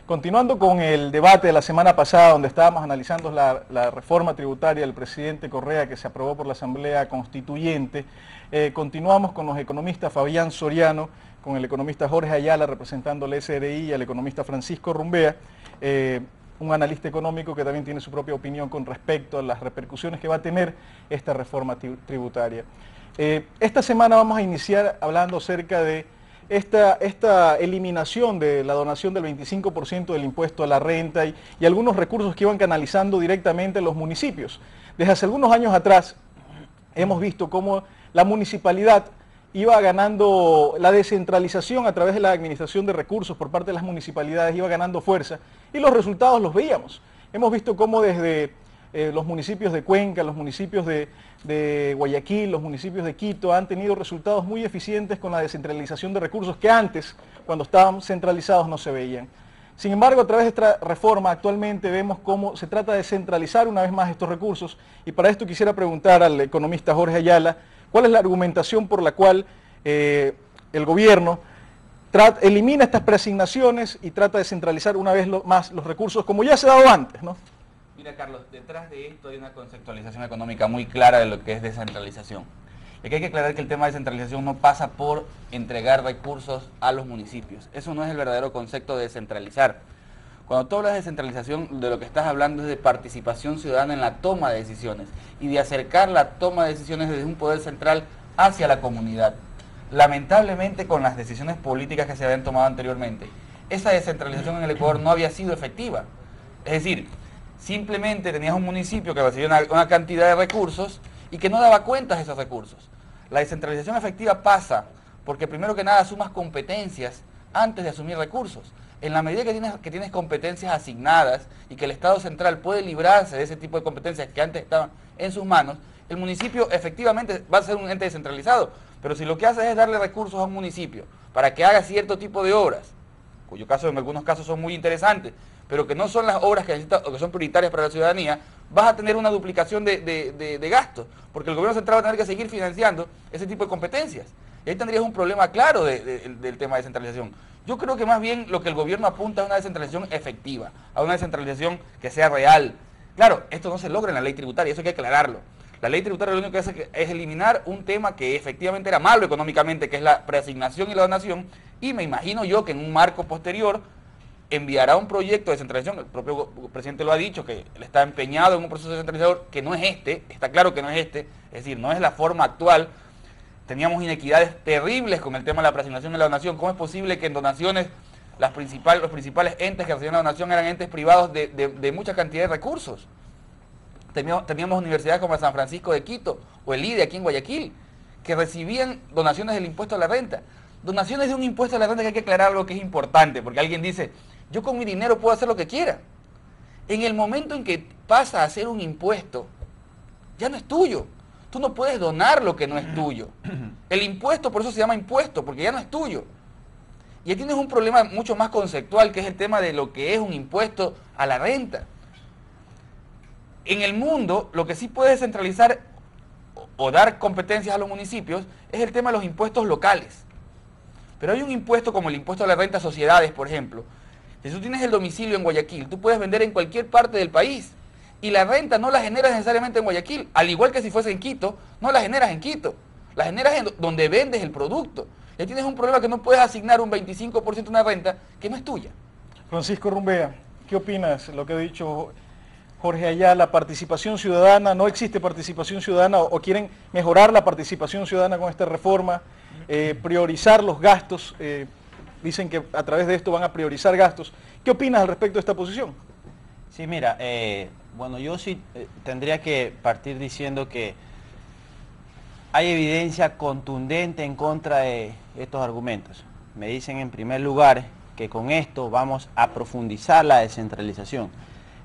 Continuando con el debate de la semana pasada, donde estábamos analizando la reforma tributaria del presidente Correa que se aprobó por la Asamblea Constituyente, continuamos con los economistas Fabián Soriano, con el economista Jorge Ayala representando el SRI y al economista Francisco Rumbea, un analista económico que también tiene su propia opinión con respecto a las repercusiones que va a tener esta reforma tributaria. Esta semana vamos a iniciar hablando acerca de esta eliminación de la donación del 25% del impuesto a la renta y algunos recursos que iban canalizando directamente a los municipios. Desde hace algunos años atrás hemos visto cómo la municipalidad iba ganando, la descentralización a través de la administración de recursos por parte de las municipalidades iba ganando fuerza y los resultados los veíamos. Hemos visto cómo desde los municipios de Cuenca, los municipios de Guayaquil, los municipios de Quito han tenido resultados muy eficientes con la descentralización de recursos que antes, cuando estaban centralizados, no se veían. Sin embargo, a través de esta reforma actualmente vemos cómo se trata de centralizar una vez más estos recursos y para esto quisiera preguntar al economista Jorge Ayala cuál es la argumentación por la cual el gobierno elimina estas preasignaciones y trata de centralizar una vez más los recursos como ya se ha dado antes, ¿no? Mira, Carlos, detrás de esto hay una conceptualización económica muy clara de lo que es descentralización. Y aquí hay que aclarar que el tema de descentralización no pasa por entregar recursos a los municipios. Eso no es el verdadero concepto de descentralizar. Cuando tú hablas de descentralización, de lo que estás hablando es de participación ciudadana en la toma de decisiones y de acercar la toma de decisiones desde un poder central hacia la comunidad. Lamentablemente, con las decisiones políticas que se habían tomado anteriormente, esa descentralización en el Ecuador no había sido efectiva. Es decir, simplemente tenías un municipio que recibía una cantidad de recursos y que no daba cuenta de esos recursos. La descentralización efectiva pasa porque primero que nada asumas competencias antes de asumir recursos. En la medida que tienes competencias asignadas y que el Estado central puede librarse de ese tipo de competencias que antes estaban en sus manos, el municipio efectivamente va a ser un ente descentralizado. Pero si lo que haces es darle recursos a un municipio para que haga cierto tipo de obras, cuyo caso en algunos casos son muy interesantes, pero que no son las obras que necesita o que son prioritarias para la ciudadanía, vas a tener una duplicación de gastos, porque el gobierno central va a tener que seguir financiando ese tipo de competencias. Y ahí tendrías un problema claro del tema de descentralización. Yo creo que más bien lo que el gobierno apunta es una descentralización efectiva, a una descentralización que sea real. Claro, esto no se logra en la ley tributaria, eso hay que aclararlo. La ley tributaria lo único que hace es eliminar un tema que efectivamente era malo económicamente, que es la preasignación y la donación, y me imagino yo que en un marco posterior enviará un proyecto de descentralización. El propio presidente lo ha dicho, que él está empeñado en un proceso descentralizador que no es este, está claro que no es este, es decir, no es la forma actual. Teníamos inequidades terribles con el tema de la preasignación y la donación. ¿Cómo es posible que en donaciones los principales entes que recibían la donación eran entes privados de mucha cantidad de recursos? Teníamos universidades como San Francisco de Quito o el IDE aquí en Guayaquil, que recibían donaciones del impuesto a la renta. Donaciones de un impuesto a la renta que hay que aclarar algo que es importante, porque alguien dice, yo con mi dinero puedo hacer lo que quiera. En el momento en que pasa a ser un impuesto, ya no es tuyo. Tú no puedes donar lo que no es tuyo. El impuesto, por eso se llama impuesto, porque ya no es tuyo. Y ahí tienes un problema mucho más conceptual, que es el tema de lo que es un impuesto a la renta. En el mundo, lo que sí puede descentralizar o dar competencias a los municipios es el tema de los impuestos locales. Pero hay un impuesto como el impuesto a la renta a sociedades, por ejemplo. Si tú tienes el domicilio en Guayaquil, tú puedes vender en cualquier parte del país. Y la renta no la generas necesariamente en Guayaquil. Al igual que si fuese en Quito, no la generas en Quito. La generas en donde vendes el producto. Ya tienes un problema que no puedes asignar un 25% de una renta que no es tuya. Francisco Rumbea, ¿qué opinas? Lo que ha dicho Jorge Ayala, participación ciudadana, ¿no existe participación ciudadana o quieren mejorar la participación ciudadana con esta reforma? Priorizar los gastos, dicen que a través de esto van a priorizar gastos. ¿Qué opinas al respecto de esta posición? Sí, mira, bueno, yo sí tendría que partir diciendo que hay evidencia contundente en contra de estos argumentos. Me dicen en primer lugar que con esto vamos a profundizar la descentralización.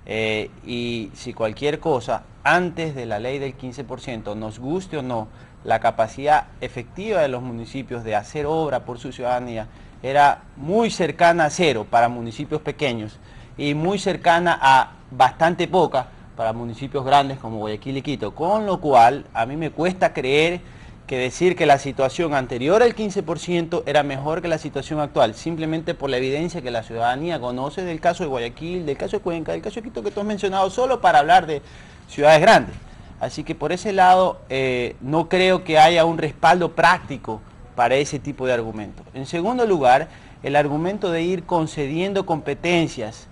Y si cualquier cosa, antes de la ley del 15%, nos guste o no, la capacidad efectiva de los municipios de hacer obra por su ciudadanía era muy cercana a cero para municipios pequeños y muy cercana a bastante poca para municipios grandes como Guayaquil y Quito, con lo cual a mí me cuesta creer que decir que la situación anterior al 15% era mejor que la situación actual, simplemente por la evidencia que la ciudadanía conoce del caso de Guayaquil, del caso de Cuenca, del caso de Quito que tú has mencionado, solo para hablar de ciudades grandes. Así que por ese lado no creo que haya un respaldo práctico para ese tipo de argumentos. En segundo lugar, el argumento de ir concediendo competencias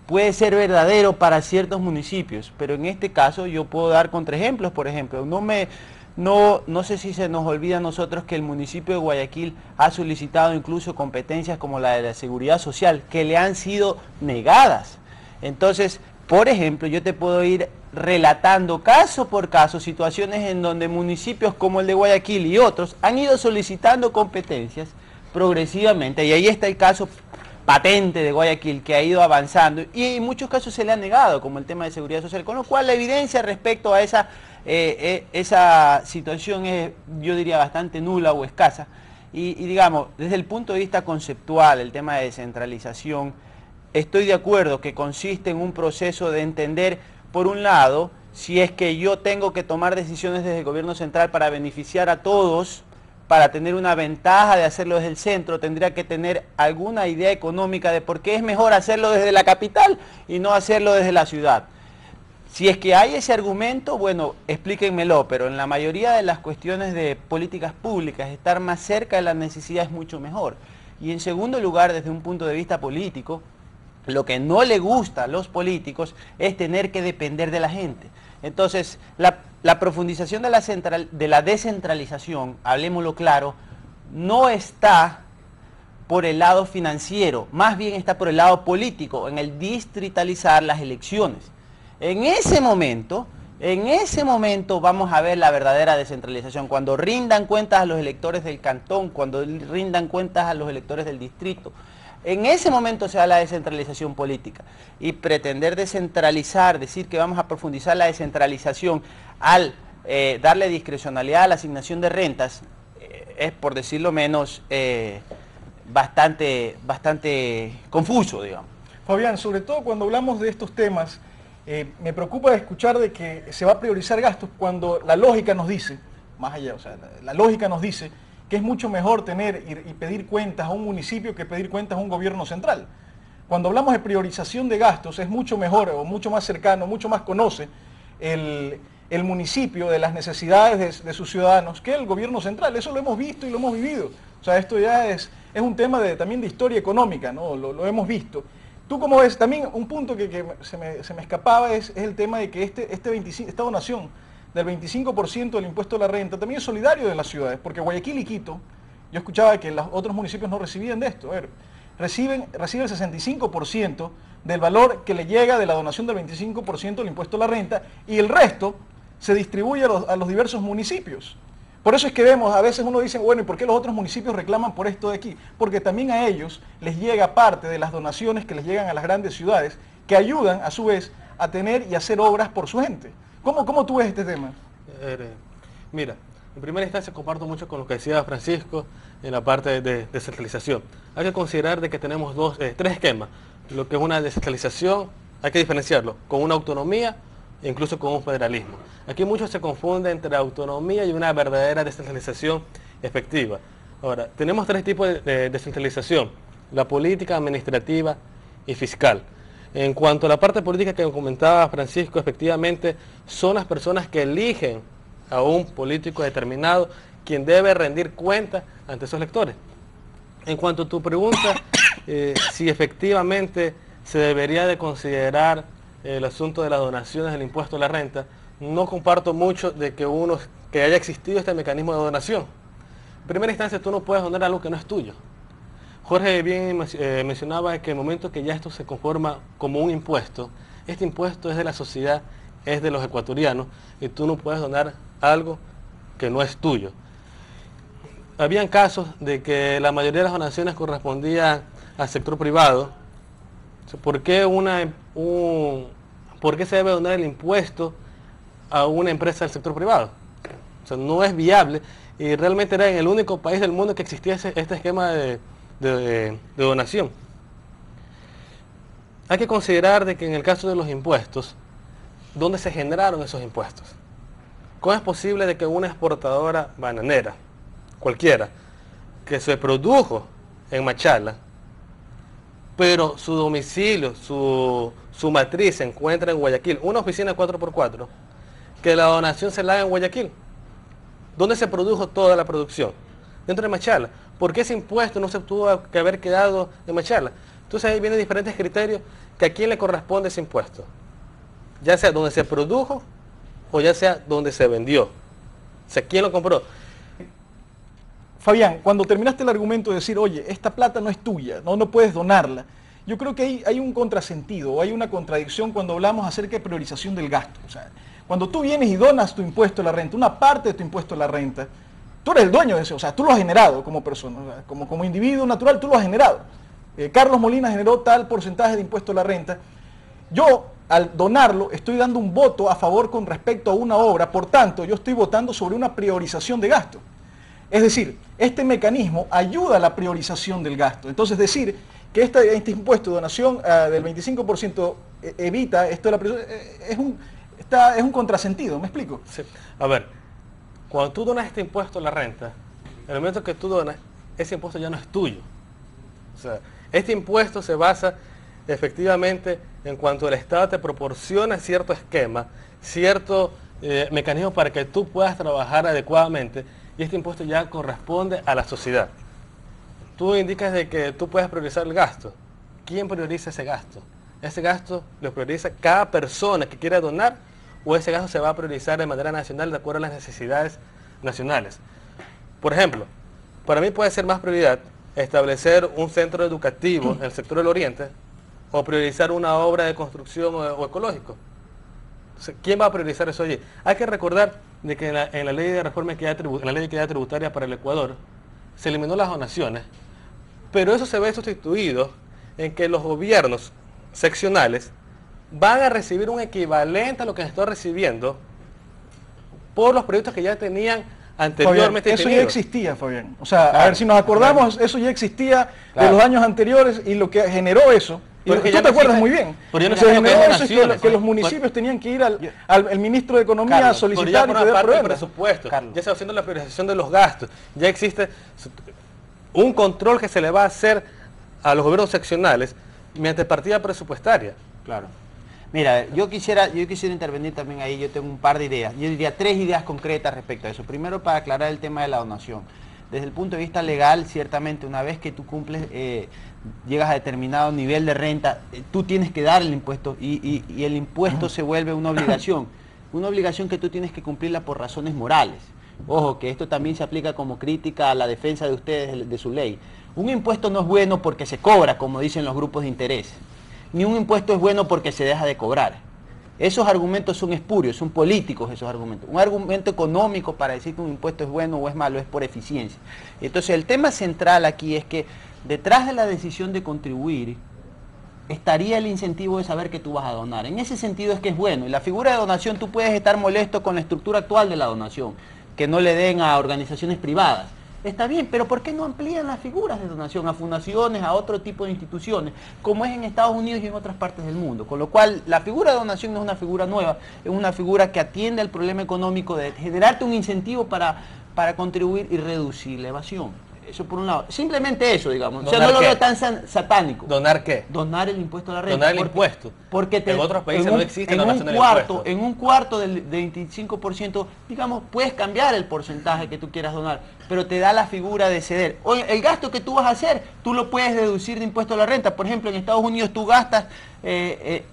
puede ser verdadero para ciertos municipios, pero en este caso yo puedo dar contraejemplos. Por ejemplo, no sé si se nos olvida a nosotros que el municipio de Guayaquil ha solicitado incluso competencias como la de la seguridad social, que le han sido negadas. Entonces, por ejemplo, yo te puedo ir relatando caso por caso situaciones en donde municipios como el de Guayaquil y otros han ido solicitando competencias progresivamente, y ahí está el caso patente de Guayaquil, que ha ido avanzando y en muchos casos se le ha negado, como el tema de seguridad social, con lo cual la evidencia respecto a esa situación es, yo diría, bastante nula o escasa. Y digamos, desde el punto de vista conceptual, el tema de descentralización, estoy de acuerdo que consiste en un proceso de entender, por un lado, si es que yo tengo que tomar decisiones desde el gobierno central para beneficiar a todos, para tener una ventaja de hacerlo desde el centro, tendría que tener alguna idea económica de por qué es mejor hacerlo desde la capital y no hacerlo desde la ciudad. Si es que hay ese argumento, bueno, explíquenmelo, pero en la mayoría de las cuestiones de políticas públicas, estar más cerca de la necesidad es mucho mejor. Y en segundo lugar, desde un punto de vista político, lo que no le gusta a los políticos es tener que depender de la gente. Entonces, la profundización de la descentralización, hablemoslo claro, no está por el lado financiero, más bien está por el lado político, en el distritalizar las elecciones. En ese momento vamos a ver la verdadera descentralización, cuando rindan cuentas a los electores del cantón, cuando rindan cuentas a los electores del distrito. En ese momento se da la descentralización política, y pretender descentralizar, decir que vamos a profundizar la descentralización al darle discrecionalidad a la asignación de rentas, es, por decirlo menos, bastante confuso, digamos. Fabián, sobre todo cuando hablamos de estos temas, me preocupa escuchar de que se va a priorizar gastos cuando la lógica nos dice, más allá, o sea, la lógica nos dice que es mucho mejor tener y pedir cuentas a un municipio que pedir cuentas a un gobierno central. Cuando hablamos de priorización de gastos, es mucho mejor o mucho más cercano, mucho más conoce el municipio de las necesidades de sus ciudadanos que el gobierno central. Eso lo hemos visto y lo hemos vivido. O sea, esto ya es un tema también de historia económica, ¿no? Lo hemos visto. ¿Tú cómo ves? También un punto que se me escapaba es el tema de que esta donación del 25% del impuesto a la renta también es solidario de las ciudades, porque Guayaquil y Quito, yo escuchaba que los otros municipios no recibían de esto. A ver, recibe el 65% del valor que le llega de la donación del 25% del impuesto a la renta, y el resto se distribuye a los diversos municipios. Por eso es que vemos, a veces uno dice, bueno, ¿y por qué los otros municipios reclaman por esto de aquí? Porque también a ellos les llega parte de las donaciones que les llegan a las grandes ciudades, que ayudan a su vez a tener y hacer obras por su gente. ¿Cómo tú ves este tema? Mira, en primera instancia comparto mucho con lo que decía Francisco en la parte de descentralización. Hay que considerar de que tenemos tres esquemas. Lo que es una descentralización, hay que diferenciarlo con una autonomía e incluso con un federalismo. Aquí mucho se confunde entre autonomía y una verdadera descentralización efectiva. Ahora, tenemos tres tipos de descentralización: la política, administrativa y fiscal. En cuanto a la parte política que comentaba Francisco, efectivamente son las personas que eligen a un político determinado quien debe rendir cuenta ante sus electores. En cuanto a tu pregunta, si efectivamente se debería de considerar el asunto de las donaciones del impuesto a la renta, no comparto mucho de que haya existido este mecanismo de donación. En primera instancia, tú no puedes donar algo que no es tuyo. Jorge bien mencionaba que en el momento que ya esto se conforma como un impuesto, este impuesto es de la sociedad, es de los ecuatorianos, y tú no puedes donar algo que no es tuyo. Habían casos de que la mayoría de las donaciones correspondían al sector privado. ¿Por qué se debe donar el impuesto a una empresa del sector privado? O sea, no es viable, y realmente era en el único país del mundo que existía este esquema de donación. Hay que considerar de que en el caso de los impuestos, ¿dónde se generaron esos impuestos? ¿Cómo es posible de que una exportadora bananera, cualquiera, que se produjo en Machala, pero su domicilio, su matriz se encuentra en Guayaquil, una oficina 4x4, que la donación se la haga en Guayaquil? ¿Dónde se produjo toda la producción? Dentro de Machala. ¿Por qué ese impuesto no se tuvo que haber quedado en Machala? Entonces ahí vienen diferentes criterios que a quién le corresponde ese impuesto. Ya sea donde se produjo o ya sea donde se vendió. O sea, ¿quién lo compró? Fabián, cuando terminaste el argumento de decir, oye, esta plata no es tuya, no puedes donarla, yo creo que hay un contrasentido o hay una contradicción cuando hablamos acerca de priorización del gasto. O sea, cuando tú vienes y donas tu impuesto a la renta, una parte de tu impuesto a la renta, tú eres el dueño de eso, o sea, tú lo has generado como persona, o sea, como individuo natural, tú lo has generado. Carlos Molina generó tal porcentaje de impuesto a la renta. Yo, al donarlo, estoy dando un voto a favor con respecto a una obra, por tanto, yo estoy votando sobre una priorización de gasto. Es decir, este mecanismo ayuda a la priorización del gasto. Entonces, decir que este impuesto de donación del 25% evita esto de la priorización, es un contrasentido, ¿me explico? Sí. A ver, cuando tú donas este impuesto a la renta, en el momento que tú donas, ese impuesto ya no es tuyo. O sea, este impuesto se basa efectivamente en cuanto el Estado te proporciona cierto esquema, cierto mecanismo para que tú puedas trabajar adecuadamente, y este impuesto ya corresponde a la sociedad. Tú indicas de que tú puedes priorizar el gasto. ¿Quién prioriza ese gasto? ¿Ese gasto lo prioriza cada persona que quiera donar o ese gasto se va a priorizar de manera nacional de acuerdo a las necesidades nacionales? Por ejemplo, para mí puede ser más prioridad establecer un centro educativo en el sector del Oriente o priorizar una obra de construcción o ecológico. Entonces, ¿quién va a priorizar eso allí? Hay que recordar de que en la ley de reforma en la ley de equidad tributaria para el Ecuador se eliminó las donaciones, pero eso se ve sustituido en que los gobiernos seccionales van a recibir un equivalente a lo que se está recibiendo por los proyectos que ya tenían anteriormente. Fabián, eso ya existía, Fabián. O sea, a ver, si nos acordamos, eso ya existía de los años anteriores y lo que generó eso, y tú te acuerdas muy bien, se generó eso que los municipios tenían que ir al ministro de Economía a solicitar y pedir parte del presupuesto. Ya se va haciendo la priorización de los gastos. Ya existe un control que se le va a hacer a los gobiernos seccionales mediante partida presupuestaria. Claro. Mira, yo quisiera intervenir también ahí, yo tengo un par de ideas. Yo diría 3 ideas concretas respecto a eso. Primero, para aclarar el tema de la donación. Desde el punto de vista legal, ciertamente, una vez que tú cumples, llegas a determinado nivel de renta, tú tienes que dar el impuesto y el impuesto se vuelve una obligación que tú tienes que cumplirla por razones morales. Ojo, que esto también se aplica como crítica a la defensa de ustedes de su ley. Un impuesto no es bueno porque se cobra, como dicen los grupos de interés. Ni un impuesto es bueno porque se deja de cobrar. Esos argumentos son espurios, son políticos esos argumentos. Un argumento económico para decir que un impuesto es bueno o es malo es por eficiencia. Entonces el tema central aquí es que detrás de la decisión de contribuir estaría el incentivo de saber que tú vas a donar. En ese sentido es que es bueno. Y la figura de donación, tú puedes estar molesto con la estructura actual de la donación, que no le den a organizaciones privadas. Está bien, pero ¿por qué no amplían las figuras de donación a fundaciones, a otro tipo de instituciones, como es en Estados Unidos y en otras partes del mundo? Con lo cual, la figura de donación no es una figura nueva, es una figura que atiende al problema económico de generarte un incentivo para contribuir y reducir la evasión. Eso por un lado. Simplemente eso, digamos. O sea, no lo veo tan satánico. ¿Donar qué? Donar el impuesto a la renta. Donar el impuesto. Porque en otros países no existe la donación del impuesto. En un cuarto del 25%, digamos, puedes cambiar el porcentaje que tú quieras donar, pero te da la figura de ceder. O el gasto que tú vas a hacer, tú lo puedes deducir de impuesto a la renta. Por ejemplo, en Estados Unidos tú gastas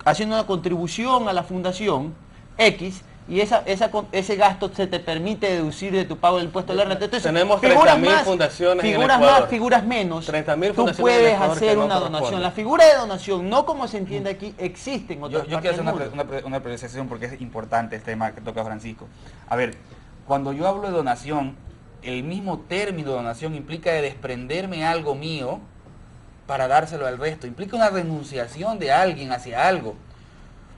haciendo una contribución a la fundación X, y ese gasto se te permite deducir de tu pago del impuesto a la renta. Entonces, tenemos 30.000 fundaciones en el figuras Ecuador. Más, figuras menos, 30.000 tú fundaciones puedes en el Ecuador hacer que no una donación. corresponden. La figura de donación, no como se entiende aquí, existe en otras Yo partes quiero del hacer mundo. una apreciación porque es importante el tema que toca Francisco. A ver, cuando yo hablo de donación, el mismo término donación implica de desprenderme algo mío para dárselo al resto. Implica una renunciación de alguien hacia algo.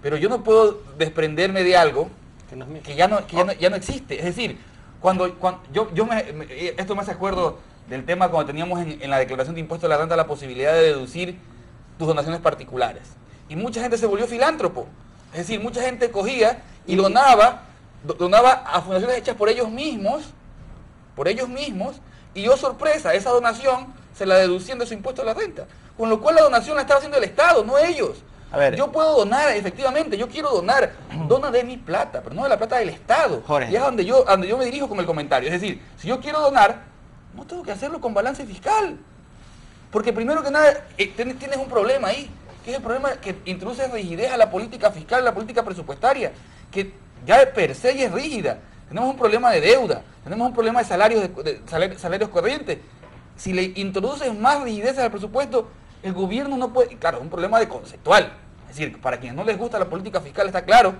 Pero yo no puedo desprenderme de algo que ya no existe. Es decir, cuando esto me hace acuerdo del tema cuando teníamos en la declaración de impuesto a la renta la posibilidad de deducir tus donaciones particulares. Y mucha gente se volvió filántropo. Es decir, mucha gente cogía y donaba donaba a fundaciones hechas por ellos mismos, y yo, sorpresa, esa donación se la deducían de su impuesto a la renta, con lo cual la donación la estaba haciendo el Estado, no ellos. A ver, yo puedo donar, efectivamente, yo quiero donar, dona de mi plata, pero no de la plata del Estado. Jorge. Y es donde yo me dirijo con el comentario. Es decir, si yo quiero donar, no tengo que hacerlo con balance fiscal. Porque primero que nada, tienes un problema ahí, que es el problema que introduce rigidez a la política fiscal, a la política presupuestaria, que ya de per se ya es rígida. Tenemos un problema de deuda, tenemos un problema de salarios corrientes. Si le introduces más rigidez al presupuesto, el gobierno no puede... Claro, es un problema de conceptual. Es decir, para quienes no les gusta la política fiscal está claro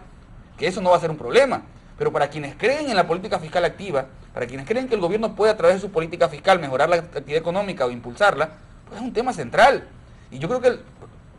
que eso no va a ser un problema. Pero para quienes creen en la política fiscal activa, para quienes creen que el gobierno puede a través de su política fiscal mejorar la actividad económica o impulsarla, pues es un tema central. Y yo creo que el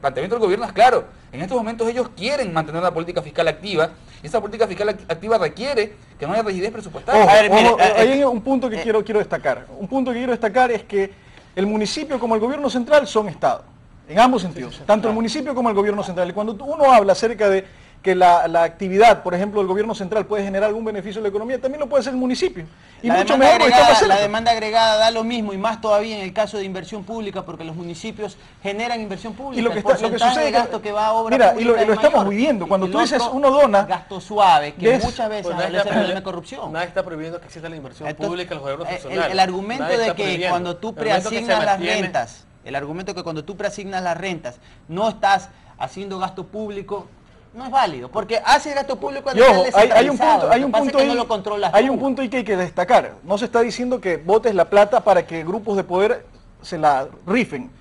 planteamiento del gobierno es claro. En estos momentos ellos quieren mantener una política fiscal activa, y esa política fiscal activa requiere que no haya rigidez presupuestaria. Ojo, A ver, mire, ahí hay un punto que quiero destacar. Un punto que quiero destacar es que el municipio como el gobierno central son Estado, en ambos sentidos, tanto el municipio como el gobierno central. Y cuando uno habla acerca de que la actividad, por ejemplo, del gobierno central puede generar algún beneficio a la economía, también lo puede hacer el municipio. Y mucho mejor porque está más cerca. La demanda agregada da lo mismo, y más todavía en el caso de inversión pública, porque los municipios generan inversión pública. Y lo que, el porcentaje sucede de gasto que va a obra mira, pública y lo es estamos mayor. viviendo. Cuando Y tú el dices, otro, uno dona... gasto suave, que ¿ves? muchas veces Pues nadie establece está problemas de prohibiendo- corrupción. Nadie está prohibiendo que exista la inversión Entonces, pública en los gobiernos funcionales. el argumento Nadie de está que prohibiendo. cuando tú El argumento que se preasignas las mantiene- rentas, el argumento que cuando tú preasignas las rentas no estás haciendo gasto público, no es válido, porque hace gasto público a Y ojo, nivel hay un descentralizado. punto, hay Lo un que pasa punto es que ahí, no lo controlas hay tú. un punto ahí que hay que destacar. No se está diciendo que votes la plata para que grupos de poder se la rifen.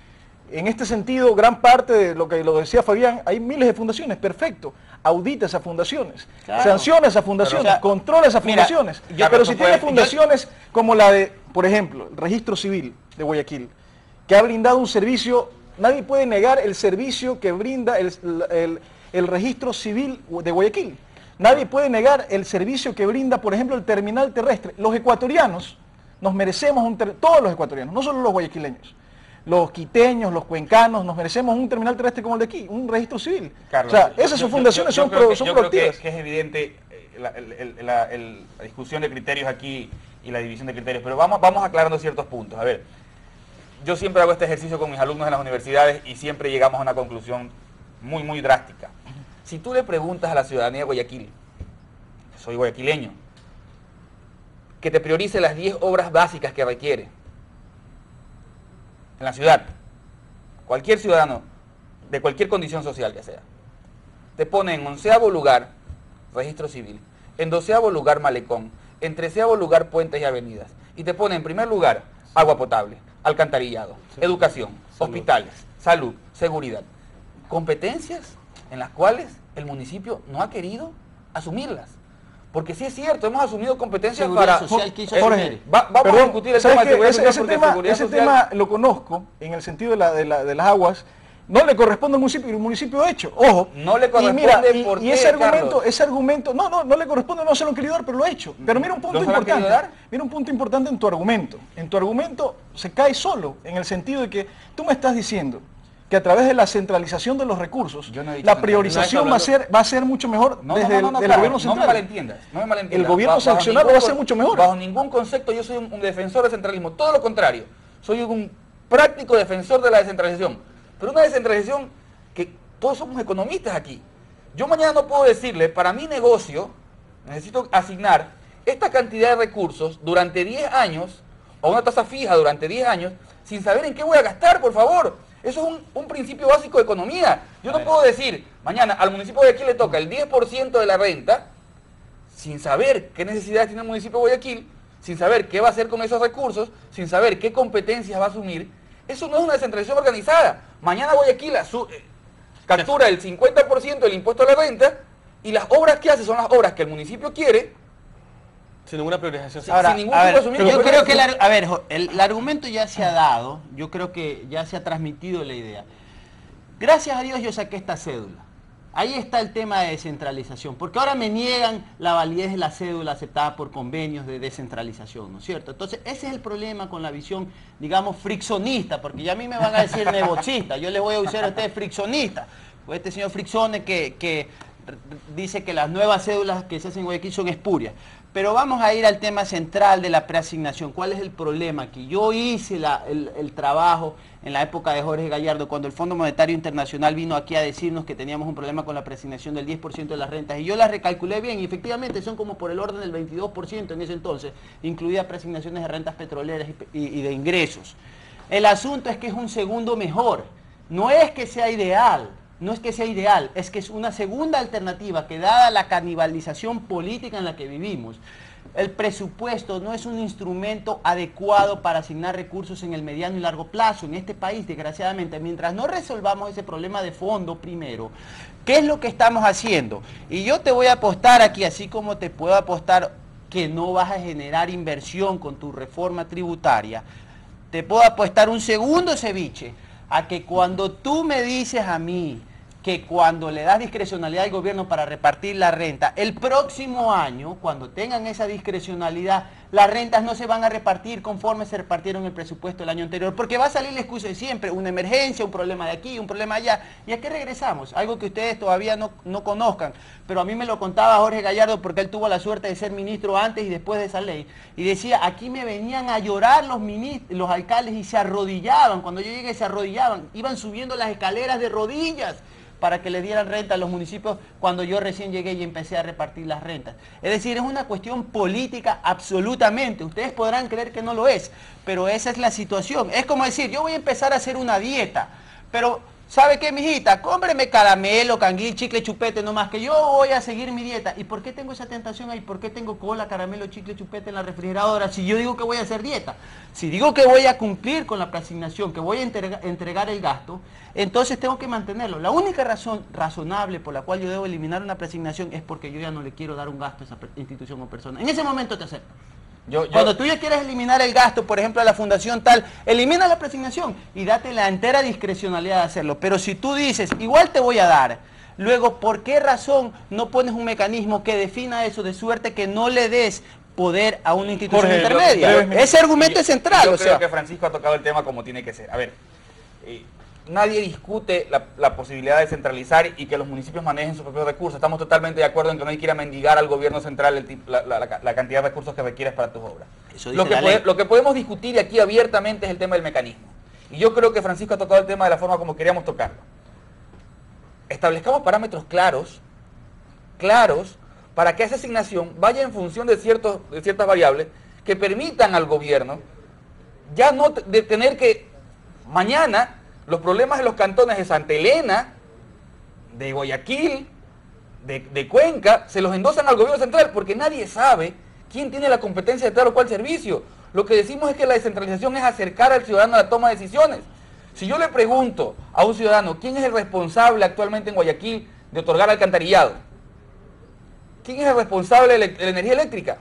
En este sentido, gran parte de lo que lo decía Fabián, hay miles de fundaciones, perfecto. Audita esas fundaciones, Claro. sanciona esas fundaciones, Pero, o sea, controla esas mira, fundaciones. ya, pero tú si tiene puedes- fundaciones como la de, por ejemplo, el Registro Civil de Guayaquil, que ha brindado un servicio, nadie puede negar el servicio que brinda el Registro Civil de Guayaquil. Nadie puede negar el servicio que brinda, por ejemplo, el terminal terrestre. Los ecuatorianos nos merecemos todos los ecuatorianos, no solo los guayaquileños. Los quiteños, los cuencanos, nos merecemos un terminal terrestre como el de aquí, un registro civil. Carlos, o sea, yo- esas yo- fundaciones yo son creo que- son yo creo proactivas. que es evidente la discusión de criterios aquí y la división de criterios, pero vamos aclarando ciertos puntos. A ver, yo siempre hago este ejercicio con mis alumnos en las universidades y siempre llegamos a una conclusión muy, muy drástica. Si tú le preguntas a la ciudadanía de Guayaquil, soy guayaquileño, que te priorice las 10 obras básicas que requiere en la ciudad, cualquier ciudadano de cualquier condición social que sea, te pone en 11º lugar registro civil, en 12º lugar malecón, en 13º lugar puentes y avenidas, y te pone en primer lugar agua potable, alcantarillado, educación, hospitales, salud, seguridad, competencias en las cuales el municipio no ha querido asumirlas. Porque sí es cierto, hemos asumido competencias Seguridad para... social quiso Jorge, asumir. vamos perdón, a discutir el ¿sabes tema de qué? seguridad social Ese porque tema, seguridad ese social- tema lo conozco en el sentido de las aguas. No le corresponde al municipio, y el municipio ha hecho. Ojo. No le y corresponde, mira, ¿por y qué, ese argumento, Carlos? no le corresponde, no se lo han querido dar, pero lo ha hecho. Pero mira un punto ¿No se lo han querido importante. dar? Mira un punto importante en tu argumento. En tu argumento se cae solo, en el sentido de que tú me estás diciendo que a través de la centralización de los recursos, Yo no he dicho la centralización. priorización No está va a ser mucho mejor No, desde no, no, el claro, gobierno no central. me malentiendas, no me malentiendas. El gobierno Bajo seccional ningún lo va a hacer con- mucho mejor. Bajo ningún concepto yo soy un defensor del centralismo, todo lo contrario. Soy un práctico defensor de la descentralización. Pero una descentralización que todos somos economistas aquí. Yo mañana no puedo decirle, para mi negocio necesito asignar esta cantidad de recursos durante 10 años, o una tasa fija durante 10 años, sin saber en qué voy a gastar, por favor. Eso es un principio básico de economía. Yo no puedo decir, mañana al municipio de Guayaquil le toca el 10% de la renta, sin saber qué necesidades tiene el municipio de Guayaquil, sin saber qué va a hacer con esos recursos, sin saber qué competencias va a asumir. Eso no es una descentralización organizada. Mañana Guayaquil captura el 50% del impuesto a la renta y las obras que hace son las obras que el municipio quiere, Sin ninguna priorización. Ahora, sin ningún a tipo ver, de asumido. yo creo que el argumento ya se ha dado, yo creo que ya se ha transmitido la idea. Gracias a Dios yo saqué esta cédula. Ahí está el tema de descentralización, porque ahora me niegan la validez de la cédula aceptada por convenios de descentralización, ¿no es cierto? Entonces, ese es el problema con la visión, digamos, friccionista, porque ya a mí me van a decir negochista, yo les voy a usar a ustedes friccionista. Pues este señor Friccione que dice que las nuevas cédulas que se hacen en Guayaquil son espurias. Pero vamos a ir al tema central de la preasignación. ¿Cuál es el problema aquí? Yo hice el trabajo en la época de Jorge Gallardo, cuando el Fondo Monetario Internacional vino aquí a decirnos que teníamos un problema con la preasignación del 10% de las rentas, y yo las recalculé bien, y efectivamente son como por el orden del 22% en ese entonces, incluidas preasignaciones de rentas petroleras y de ingresos. El asunto es que es un segundo mejor, no es que sea ideal, no es que sea ideal, es que es una segunda alternativa que, dada la canibalización política en la que vivimos, el presupuesto no es un instrumento adecuado para asignar recursos en el mediano y largo plazo en este país, desgraciadamente. Mientras no resolvamos ese problema de fondo primero, ¿qué es lo que estamos haciendo? Y yo te voy a apostar aquí, así como te puedo apostar que no vas a generar inversión con tu reforma tributaria, te puedo apostar un segundo ceviche a que cuando tú me dices a mí que cuando le das discrecionalidad al gobierno para repartir la renta, el próximo año, cuando tengan esa discrecionalidad, las rentas no se van a repartir conforme se repartieron el presupuesto el año anterior, porque va a salir la excusa de siempre, una emergencia, un problema de aquí, un problema allá, y ¿a qué regresamos? Algo que ustedes todavía no conozcan, pero a mí me lo contaba Jorge Gallardo porque él tuvo la suerte de ser ministro antes y después de esa ley, y decía, aquí me venían a llorar los alcaldes y se arrodillaban, cuando yo llegué se arrodillaban, iban subiendo las escaleras de rodillas, para que le dieran renta a los municipios cuando yo recién llegué y empecé a repartir las rentas. Es decir, es una cuestión política absolutamente. Ustedes podrán creer que no lo es, pero esa es la situación. Es como decir, yo voy a empezar a hacer una dieta, pero ¿sabe qué, mijita? Cómpreme caramelo, canguil, chicle, chupete nomás, que yo voy a seguir mi dieta. ¿Y por qué tengo esa tentación ahí? ¿Por qué tengo cola, caramelo, chicle, chupete en la refrigeradora si yo digo que voy a hacer dieta? Si digo que voy a cumplir con la preasignación, que voy a entregar el gasto, entonces tengo que mantenerlo. La única razón razonable por la cual yo debo eliminar una preasignación es porque yo ya no le quiero dar un gasto a esa institución o persona. En ese momento te acepto. Cuando tú ya quieres eliminar el gasto, por ejemplo, a la fundación tal, elimina la preasignación y date la entera discrecionalidad de hacerlo. Pero si tú dices, igual te voy a dar, luego, ¿por qué razón no pones un mecanismo que defina eso, de suerte que no le des poder a una institución intermedia? Ese argumento es central. Yo creo que Francisco ha tocado el tema como tiene que ser. A ver, nadie discute la posibilidad de centralizar y que los municipios manejen sus propios recursos. Estamos totalmente de acuerdo en que no hay que ir a mendigar al gobierno central la cantidad de recursos que requieres para tus obras. Lo que podemos discutir aquí abiertamente es el tema del mecanismo. Y yo creo que Francisco ha tocado el tema de la forma como queríamos tocarlo. Establezcamos parámetros claros, para que esa asignación vaya en función de ciertas variables que permitan al gobierno ya no de tener que mañana los problemas de los cantones de Santa Elena, de Guayaquil, de Cuenca, se los endosan al gobierno central, porque nadie sabe quién tiene la competencia de tal o cual servicio. Lo que decimos es que la descentralización es acercar al ciudadano a la toma de decisiones. Si yo le pregunto a un ciudadano, ¿quién es el responsable actualmente en Guayaquil de otorgar alcantarillado? ¿Quién es el responsable de la energía eléctrica?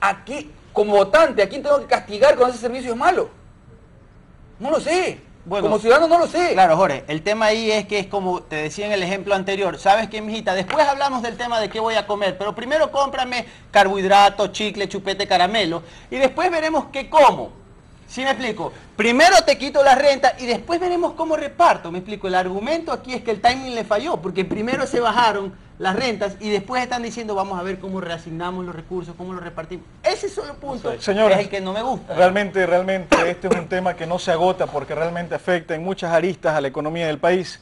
Aquí, como votante, ¿a quién tengo que castigar cuando ese servicio es malo? No lo sé. Bueno, como ciudadano no lo sé. Claro, Jorge, el tema ahí es que es como te decía en el ejemplo anterior. ¿Sabes qué, mijita? Después hablamos del tema de qué voy a comer, pero primero cómprame carbohidratos, chicle, chupete, caramelo, y después veremos qué como. ¿Sí me explico? Primero te quito la renta y después veremos cómo reparto. Me explico, el argumento aquí es que el timing le falló, porque primero se bajaron las rentas y después están diciendo vamos a ver cómo reasignamos los recursos, cómo los repartimos. Ese solo punto Señores, es el que no me gusta. Realmente este es un tema que no se agota porque realmente afecta en muchas aristas a la economía del país.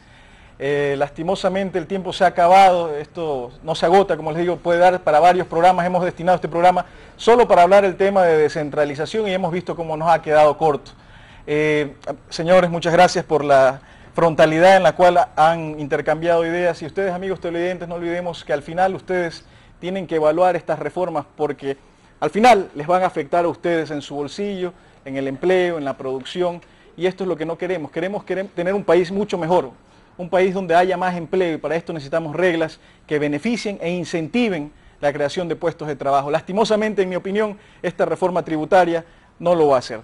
Lastimosamente el tiempo se ha acabado, esto no se agota, como les digo, puede dar para varios programas. Hemos destinado este programa solo para hablar del tema de descentralización y hemos visto cómo nos ha quedado corto. Señores, muchas gracias por la frontalidad en la cual han intercambiado ideas, y ustedes, amigos televidentes, no olvidemos que al final ustedes tienen que evaluar estas reformas porque al final les van a afectar a ustedes en su bolsillo, en el empleo, en la producción, y esto es lo que no queremos. Queremos tener un país mucho mejor, un país donde haya más empleo, y para esto necesitamos reglas que beneficien e incentiven la creación de puestos de trabajo. Lastimosamente, en mi opinión, esta reforma tributaria no lo va a hacer.